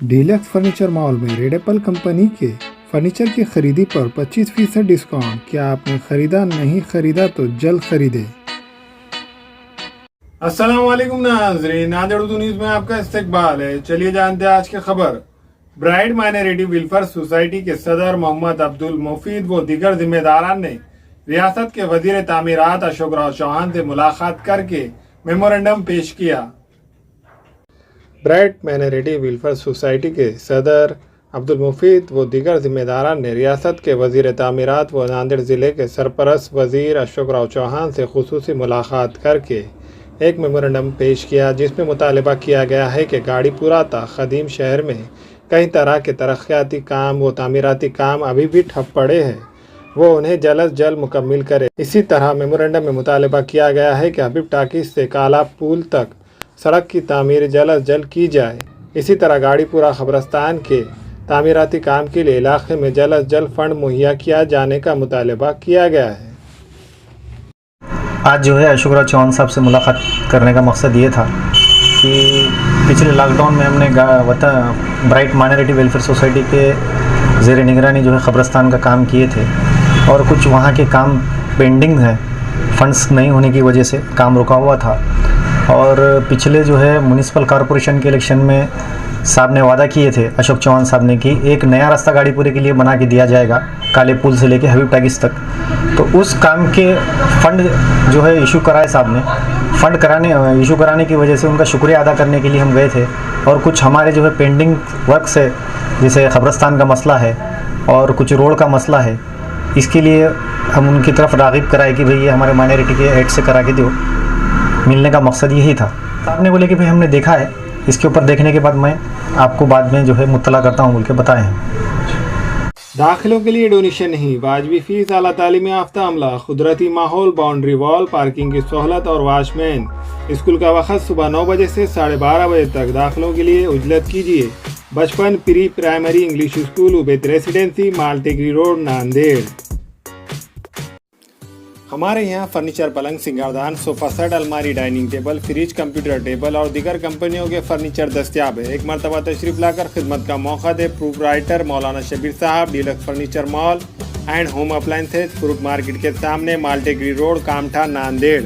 Deluxe furniture mall में red Apple company के furniture की खरीदी पर 25% डिस्काउंट। क्या आपने खरीदा नहीं खरीदा तो जल्द खरीदे। अस्सलाम वालेकुम नाज़रीन, नादिर उर्दू न्यूज़ में आपका इस्तकबाल है। चलिए जानते हैं आज की खबर। ब्राइट माइनॉरिटी वेलफेयर सोसाइटी के सदर मोहम्मद अब्दुल मुफीद व दीगर जिम्मेदारान ने रियासत के वजीर तामीरात अशोक राव चौहान से मुलाकात करके मेमोरेंडम पेश किया। ब्राइट माइनॉरिटी वेलफेयर सोसाइटी के सदर अब्दुल मुफीद व दीगर जिम्मेदारान ने रियासत के वजीर तामीरात व नांदेड़ ज़िले के सरपरस्त वजीर अशोक राव चौहान से खुसूसी मुलाकात करके एक मेमोरेंडम पेश किया, जिसमें मुतालबा किया गया है कि गाड़ीपुरा ता ख़दीम शहर में कई तरह के तरक्याती काम व तामीराती काम अभी भी ठप पड़े हैं, वो उन्हें जल्द जल्द मुकम्मिल करे। इसी तरह मेमोरेंडम में मुतालबा किया गया है कि हबीब टाकीज से काला पुल तक सड़क की तामीर जल्द की जाए। इसी तरह गाड़ीपुरा खबरस्तान के तामीराती काम के लिए इलाके में जल्द फंड मुहैया किया जाने का मुतालबा किया गया है। आज जो है अशोक राव चौहान साहब से मुलाकात करने का मकसद ये था कि पिछले लॉकडाउन में हमने ब्राइट माइनॉरिटी वेलफेयर सोसाइटी के ज़ेर निगरानी जो है ख़बरस्तान का काम किए थे और कुछ वहाँ के काम पेंडिंग है, फंड्स नहीं होने की वजह से काम रुका हुआ था। और पिछले जो है म्यूनिसिपल कॉरपोरेशन के इलेक्शन में साहब ने वादा किए थे, अशोक चौहान साहब ने, कि एक नया रास्ता गाड़ीपुरे के लिए बना के दिया जाएगा काले पुल से लेके हबीब टाकीज तक। तो उस काम के फंड जो है इशू कराए साहब ने। फंड इशू कराने की वजह से उनका शुक्रिया अदा करने के लिए हम गए थे। और कुछ हमारे जो है पेंडिंग वर्क्स है, जैसे खबरस्तान का मसला है और कुछ रोड का मसला है, इसके लिए हम उनकी तरफ राग़िब कराए कि भाई ये हमारे माइनॉरिटी के ऐड से करा के दो। मिलने का मकसद यही था। साहब ने बोले कि भाई हमने देखा है, इसके ऊपर देखने के बाद मैं आपको बाद में जो है मुत्तला करता हूँ बोल के बताए हैं। दाखिलों के लिए डोनेशन नहीं, वाजबी फीस, आला तालीम याफ्ता अमला, कुदरती माहौल, बाउंड्री वॉल, पार्किंग की सहूलत और वॉचमैन। स्कूल का वक्त सुबह 9 बजे से 12:30 बजे तक। दाखिलों के लिए उजलत कीजिए Bachpan pre primary English school, Ubaid residency, Maltekri road, Nanded. हमारे यहाँ फर्नीचर, पलंग, सिंगारदान, सोफ़ा सेट, अलमारी, dining table, fridge, computer table और दीगर कंपनियों के फर्नीचर दस्तियाब है। एक मरतबा तशरीफ़ लाकर खिदमत का मौका दे। प्रोप्राइटर मौलाना शबीर साहब, deluxe furniture mall and home appliances, fruit market के सामने, मालटेकरी रोड, कामठा, नांदेड़।